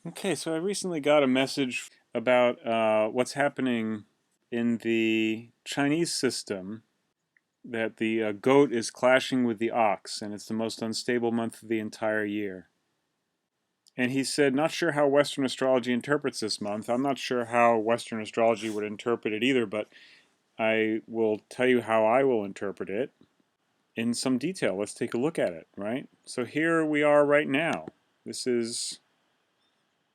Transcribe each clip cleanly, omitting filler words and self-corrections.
Okay, so I recently got a message about what's happening in the Chinese system, that the goat is clashing with the ox, and it's the most unstable month of the entire year. And he said, not sure how Western astrology interprets this month. I'm not sure how Western astrology would interpret it either, but I will tell you how I will interpret it in some detail. Let's take a look at it, right? So here we are right now. This is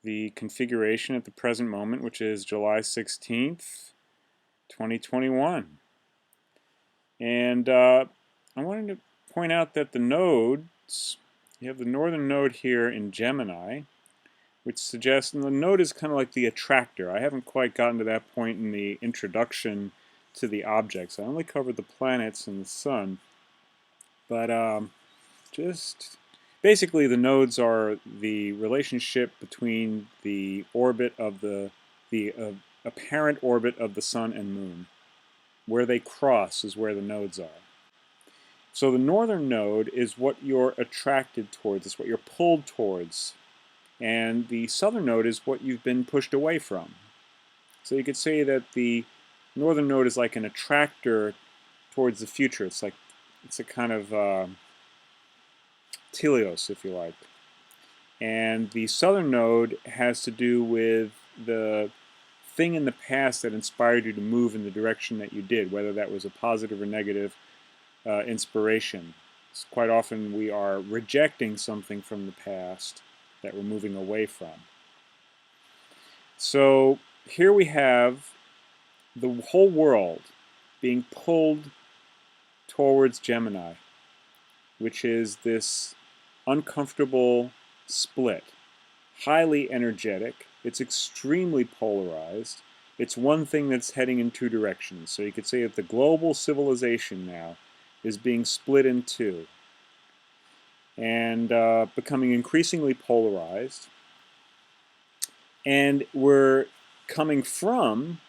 the configuration at the present moment, which is July 16th, 2021. And I wanted to point out that the nodes, you have the northern node here in Gemini, which suggests, and the node is kind of like the attractor. I haven't quite gotten to that point in the introduction to the objects. I only covered the planets and the sun. But just basically, the nodes are the relationship between the orbit of the apparent orbit of the sun and moon. Where they cross is where the nodes are. So the northern node is what you're attracted towards, it's what you're pulled towards. And the southern node is what you've been pushed away from. So you could say that the northern node is like an attractor towards the future. It's a kind of teleos, if you like. And the southern node has to do with the thing in the past that inspired you to move in the direction that you did, whether that was a positive or negative inspiration. So quite often we are rejecting something from the past that we're moving away from. So here we have the whole world being pulled towards Gemini, which is this uncomfortable split. Highly energetic, it's extremely polarized. It's one thing that's heading in two directions. So you could say that the global civilization now is being split in two and becoming increasingly polarized. And we're coming from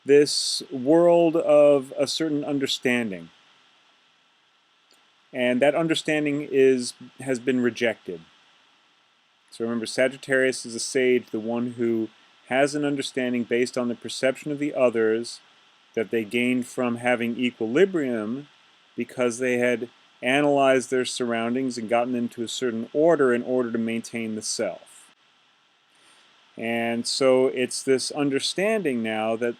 this world of a certain understanding. And that understanding has been rejected. So remember, Sagittarius is a sage, the one who has an understanding based on the perception of the others that they gained from having equilibrium because they had analyzed their surroundings and gotten into a certain order in order to maintain the self. And so it's this understanding now that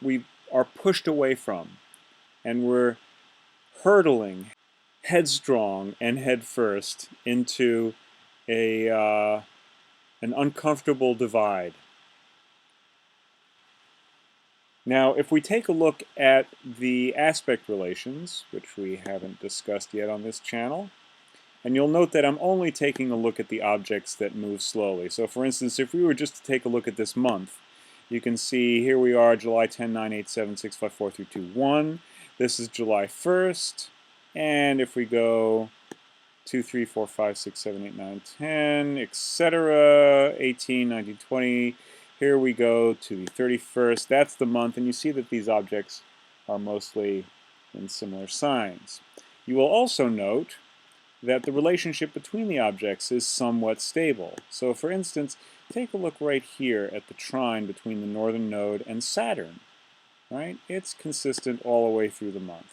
we are pushed away from, and we're hurtling headstrong and headfirst into an uncomfortable divide. Now, if we take a look at the aspect relations, which we haven't discussed yet on this channel, and you'll note that I'm only taking a look at the objects that move slowly. So for instance, if we were just to take a look at this month, you can see here we are, July 10, 9, 8, 7, 6, 5, 4, 3, 2, 1. This is July 1st. And if we go 2, 3, 4, 5, 6, 7, 8, 9, 10, etc., 18, 19, 20. Here we go to the 31st. That's the month, and you see that these objects are mostly in similar signs. You will also note that the relationship between the objects is somewhat stable. So for instance, take a look right here at the trine between the northern node and Saturn. Right? It's consistent all the way through the month.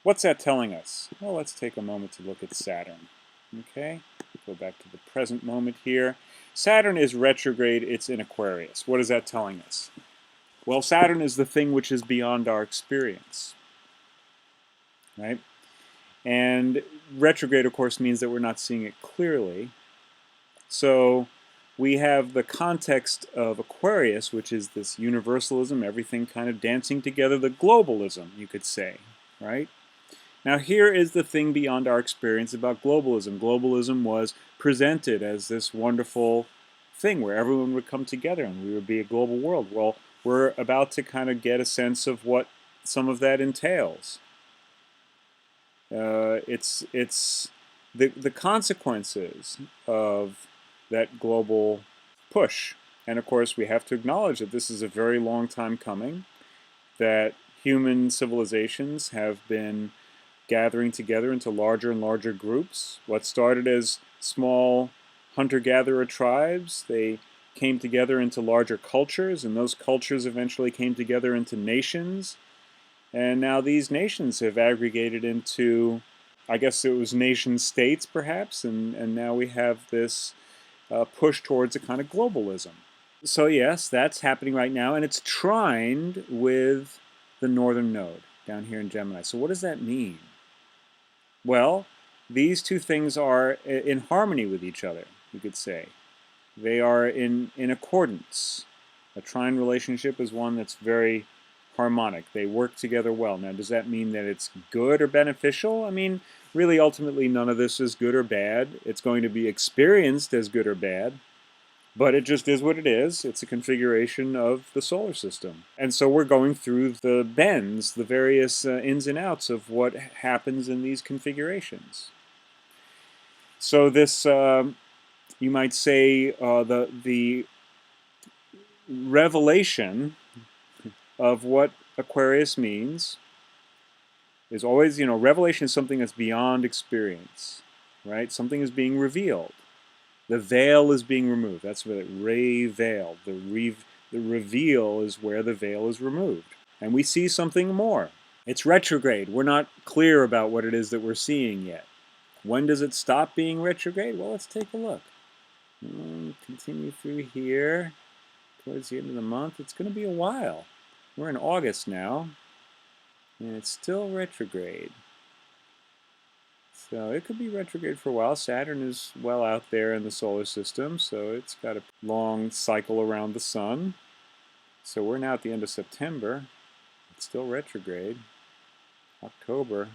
What's that telling us? Well, let's take a moment to look at Saturn. Okay, go back to the present moment here. Saturn is retrograde, it's in Aquarius. What is that telling us? Well, Saturn is the thing which is beyond our experience. Right? And retrograde, of course, means that we're not seeing it clearly. So we have the context of Aquarius, which is this universalism, everything kind of dancing together, the globalism, you could say, right? Now here is the thing beyond our experience about globalism. Globalism was presented as this wonderful thing where everyone would come together and we would be a global world. Well, we're about to kind of get a sense of what some of that entails. It's the consequences of that global push. And of course, we have to acknowledge that this is a very long time coming, that human civilizations have been gathering together into larger and larger groups. What started as small hunter-gatherer tribes. They came together into larger cultures, and those cultures eventually came together into nations. And now these nations have aggregated into, I guess it was nation states perhaps, and now we have this push towards a kind of globalism. So yes, that's happening right now, and it's trined with the northern node down here in Gemini. So what does that mean? Well, these two things are in harmony with each other, you could say. They are in accordance. A trine relationship is one that's very harmonic. They work together well. Now, does that mean that it's good or beneficial? I mean, really, ultimately, none of this is good or bad. It's going to be experienced as good or bad, but it just is what it is. It's a configuration of the solar system. And so we're going through the bends, the various ins and outs of what happens in these configurations. So this, you might say, the revelation of what Aquarius means is always, revelation is something that's beyond experience, right? Something is being revealed. The veil is being removed. That's what veil. The reveal is where the veil is removed. And we see something more. It's retrograde. We're not clear about what it is that we're seeing yet. When does it stop being retrograde? Well, let's take a look. Continue through here towards the end of the month. It's going to be a while. We're in August now, and it's still retrograde. So it could be retrograde for a while. Saturn is well out there in the solar system, so it's got a long cycle around the sun. So we're now at the end of September. It's still retrograde. October.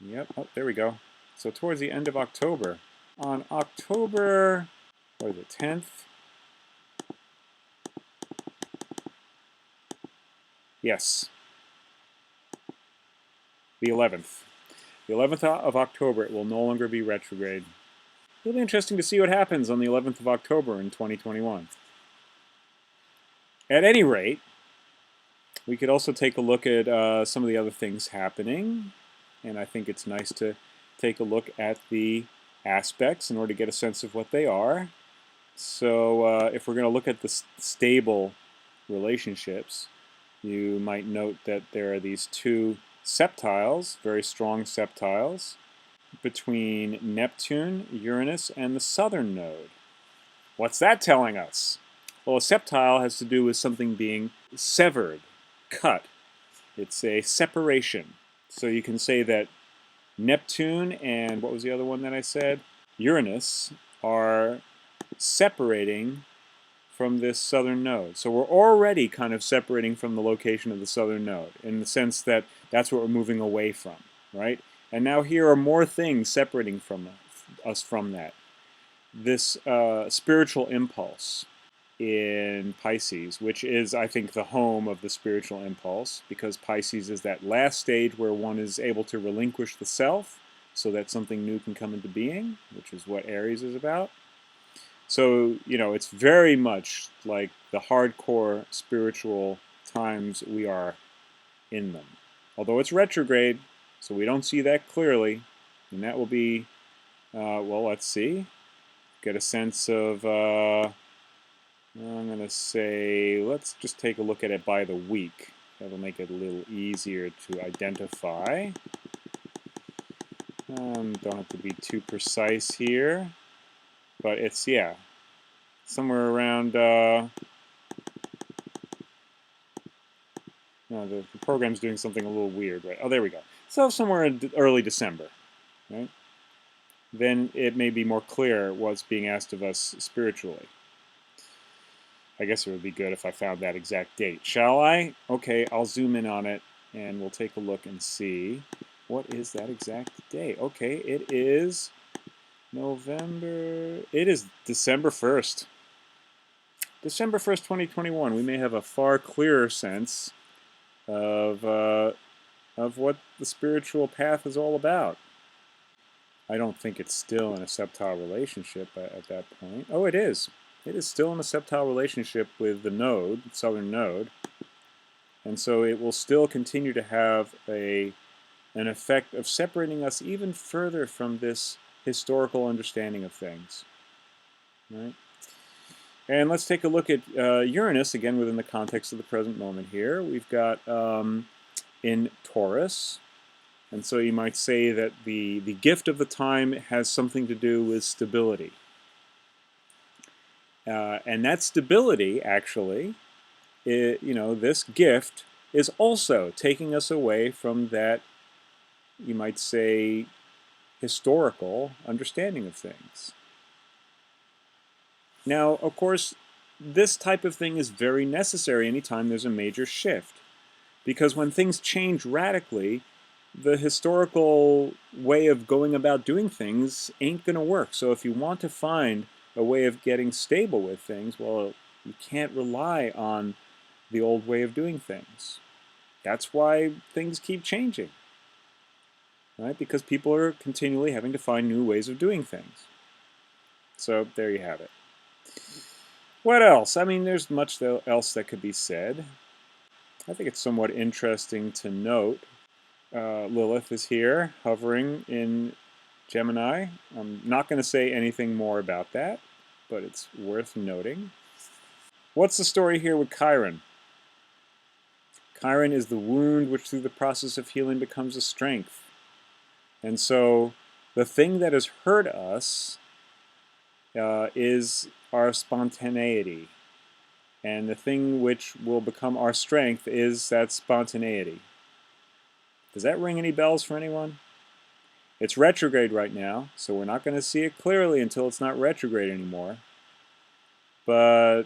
Yep, oh, there we go. So towards the end of October. On October, what is it, 10th? Yes. The 11th. The 11th of October, it will no longer be retrograde. It'll be interesting to see what happens on the 11th of October in 2021. At any rate, we could also take a look at some of the other things happening. And I think it's nice to take a look at the aspects in order to get a sense of what they are. So if we're going to look at the stable relationships, you might note that there are these two septiles, very strong septiles, between Neptune, Uranus, and the southern node. What's that telling us? Well, a septile has to do with something being severed, cut. It's a separation. So you can say that Neptune and what was the other one that I said? Uranus are separating from this southern node. So we're already kind of separating from the location of the southern node in the sense that that's what we're moving away from, right? And now here are more things separating from us from that. This spiritual impulse in Pisces, which is, I think, the home of the spiritual impulse, because Pisces is that last stage where one is able to relinquish the self so that something new can come into being, which is what Aries is about. So, it's very much like the hardcore spiritual times we are in them. Although it's retrograde, so we don't see that clearly, and that will be, well, let's see. Get a sense of, I'm going to say, let's just take a look at it by the week. That'll make it a little easier to identify. Don't have to be too precise here. But it's, yeah, somewhere around, no, the program's doing something a little weird, right? Oh, there we go. So somewhere in early December, right? Then it may be more clear what's being asked of us spiritually. I guess it would be good if I found that exact date. Shall I? Okay, I'll zoom in on it, and we'll take a look and see. What is that exact date? Okay, it is November. It is December 1st. December 1st, 2021. We may have a far clearer sense of what the spiritual path is all about. I don't think it's still in a septile relationship at that point. Oh, it is. It is still in a septile relationship with the node, southern node. And so it will still continue to have an effect of separating us even further from this historical understanding of things. Right? And let's take a look at Uranus, again within the context of the present moment here. We've got in Taurus, and so you might say that the gift of the time has something to do with stability. And that stability, actually, this gift is also taking us away from that, you might say, historical understanding of things. Now, of course, this type of thing is very necessary anytime there's a major shift, because when things change radically, the historical way of going about doing things ain't going to work. So if you want to find a way of getting stable with things, well, you can't rely on the old way of doing things. That's why things keep changing, right? Because people are continually having to find new ways of doing things. So there you have it. What else? I mean, there's much else that could be said. I think it's somewhat interesting to note. Lilith is here, hovering in Gemini. I'm not going to say anything more about that, but it's worth noting. What's the story here with Chiron? Chiron is the wound which through the process of healing becomes a strength. And so the thing that has hurt us is our spontaneity. And the thing which will become our strength is that spontaneity. Does that ring any bells for anyone? It's retrograde right now, so we're not going to see it clearly until it's not retrograde anymore. But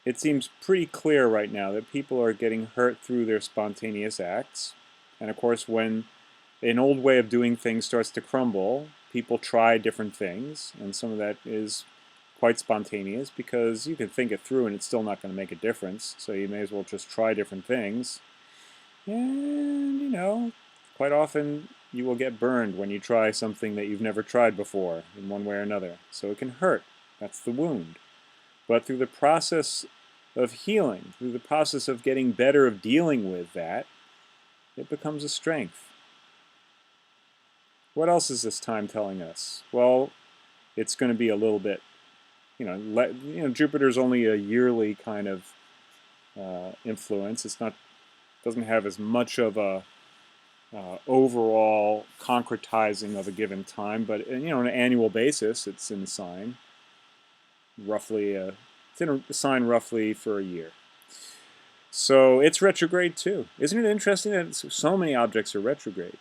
it seems pretty clear right now that people are getting hurt through their spontaneous acts. And of course, when an old way of doing things starts to crumble, people try different things, and some of that is quite spontaneous because you can think it through and it's still not going to make a difference, so you may as well just try different things. And, quite often you will get burned when you try something that you've never tried before in one way or another. So it can hurt. That's the wound. But through the process of healing, through the process of getting better of dealing with that, it becomes a strength. What else is this time telling us? Well, it's going to be a little bit, Jupiter's only a yearly kind of influence. It's not, doesn't have as much of a overall concretizing of a given time, but on an annual basis, it's in the sign. Roughly, it's in a sign roughly for a year. So it's retrograde too. Isn't it interesting that so many objects are retrograde?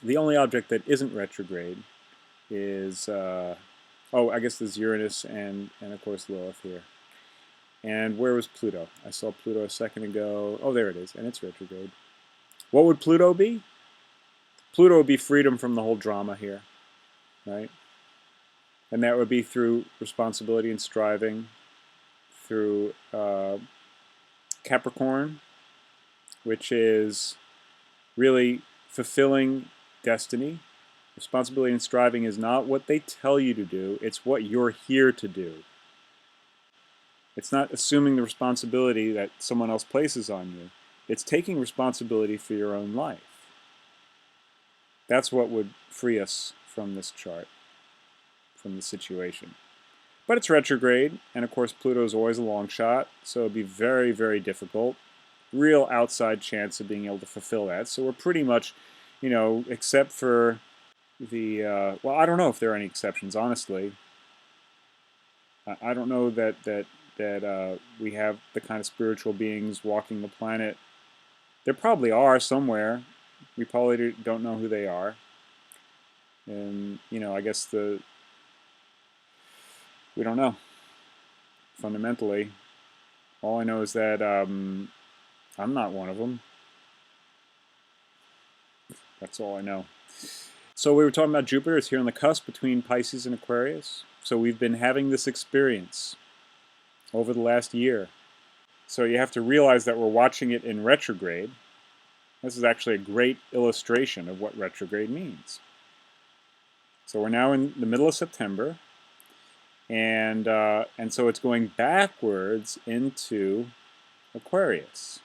The only object that isn't retrograde is, I guess there's Uranus and of course Lilith here. And where was Pluto? I saw Pluto a second ago. Oh, there it is, and it's retrograde. What would Pluto be? Pluto would be freedom from the whole drama here, right? And that would be through responsibility and striving, through Capricorn, which is really fulfilling destiny. Responsibility and striving is not what they tell you to do, it's what you're here to do. It's not assuming the responsibility that someone else places on you. It's taking responsibility for your own life. That's what would free us from this chart, from the situation. But it's retrograde, and of course Pluto is always a long shot, so it'd be very, very difficult. Real outside chance of being able to fulfill that. So we're pretty much, except for the, I don't know if there are any exceptions, honestly. I don't know that we have the kind of spiritual beings walking the planet. There probably are somewhere. We probably don't know who they are. And, I guess we don't know. Fundamentally, all I know is that I'm not one of them. That's all I know. So we were talking about Jupiter. It's here on the cusp between Pisces and Aquarius. So we've been having this experience over the last year. So you have to realize that we're watching it in retrograde. This is actually a great illustration of what retrograde means. So we're now in the middle of September, and so it's going backwards into Aquarius.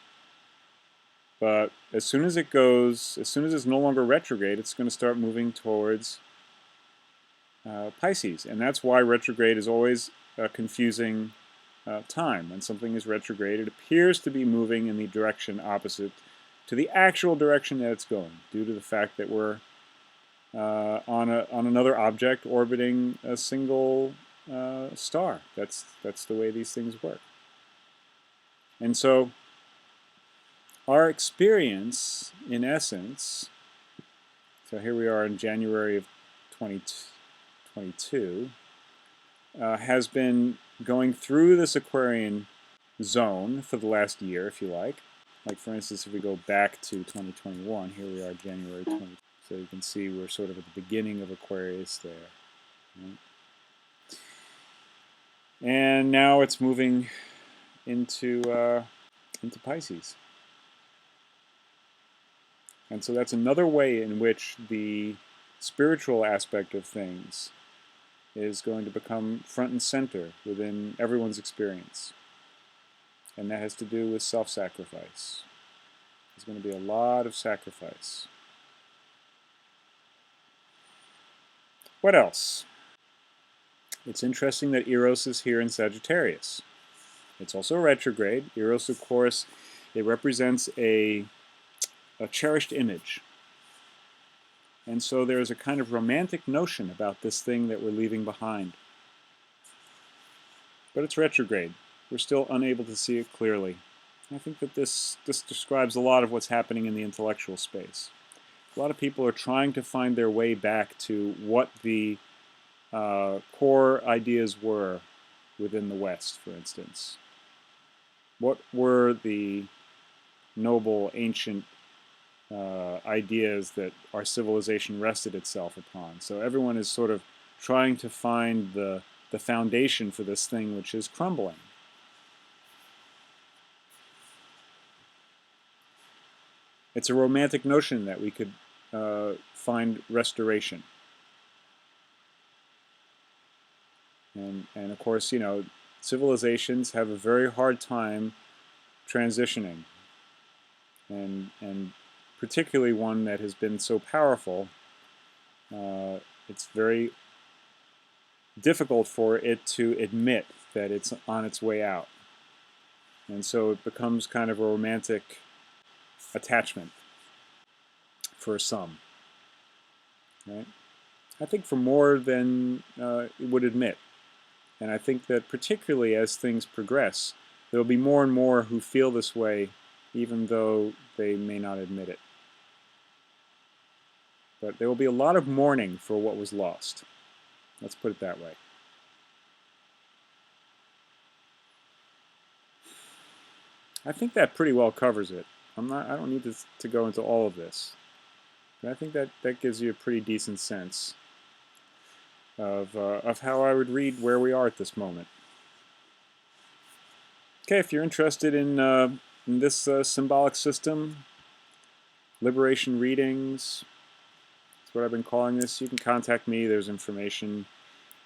But as soon as it's no longer retrograde, it's going to start moving towards Pisces. And that's why retrograde is always a confusing time. When something is retrograde, it appears to be moving in the direction opposite to the actual direction that it's going, due to the fact that we're on another object orbiting a single star. That's the way these things work. And so our experience, in essence, so here we are in January of 2022, has been going through this Aquarian zone for the last year, if you like. Like, for instance, if we go back to 2021, here we are, January 20. So you can see we're sort of at the beginning of Aquarius there. Right? And now it's moving into Pisces. And so that's another way in which the spiritual aspect of things is going to become front and center within everyone's experience. And that has to do with self-sacrifice. There's going to be a lot of sacrifice. What else? It's interesting that Eros is here in Sagittarius. It's also retrograde. Eros, of course, it represents a cherished image. And so there's a kind of romantic notion about this thing that we're leaving behind. But it's retrograde. We're still unable to see it clearly. I think that this describes a lot of what's happening in the intellectual space. A lot of people are trying to find their way back to what the core ideas were within the West, for instance. What were the noble, ancient ideas that our civilization rested itself upon? So everyone is sort of trying to find the foundation for this thing which is crumbling. It's a romantic notion that we could find restoration. And of course, you know, civilizations have a very hard time transitioning. And particularly one that has been so powerful, it's very difficult for it to admit that it's on its way out. And so it becomes kind of a romantic attachment for some, right? I think for more than it would admit. And I think that particularly as things progress, there will be more and more who feel this way, even though they may not admit it. But there will be a lot of mourning for what was lost. Let's put it that way. I think that pretty well covers it. I don't need to go into all of this. But I think that gives you a pretty decent sense of how I would read where we are at this moment. Okay, if you're interested in this symbolic system, liberation readings, that's what I've been calling this, you can contact me. There's information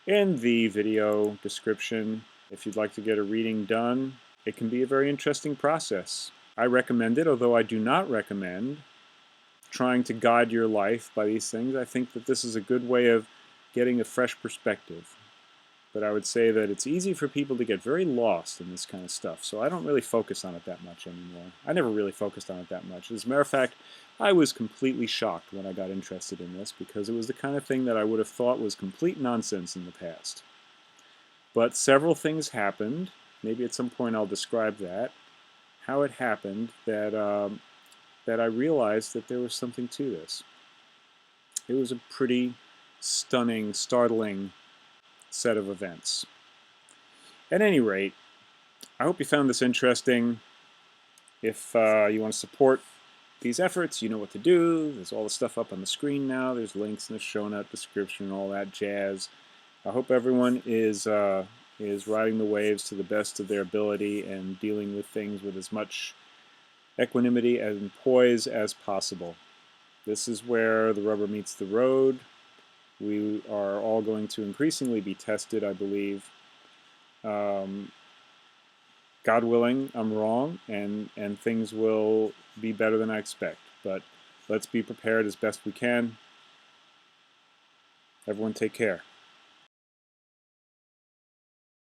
in the video description. If you'd like to get a reading done, it can be a very interesting process. I recommend it, although I do not recommend trying to guide your life by these things. I think that this is a good way of getting a fresh perspective. But I would say that it's easy for people to get very lost in this kind of stuff, so I don't really focus on it that much anymore. I never really focused on it that much. As a matter of fact, I was completely shocked when I got interested in this, because it was the kind of thing that I would have thought was complete nonsense in the past. But several things happened. Maybe at some point I'll describe that, how it happened, that I realized that there was something to this. It was a pretty stunning, startling set of events. At any rate, I hope you found this interesting. If you want to support these efforts, you know what to do. There's all the stuff up on the screen now. There's links in the show note description and all that jazz. I hope everyone is riding the waves to the best of their ability and dealing with things with as much equanimity and poise as possible. This is where the rubber meets the road. We are all going to increasingly be tested, I believe. God willing, I'm wrong, and things will be better than I expect. But let's be prepared as best we can. Everyone take care.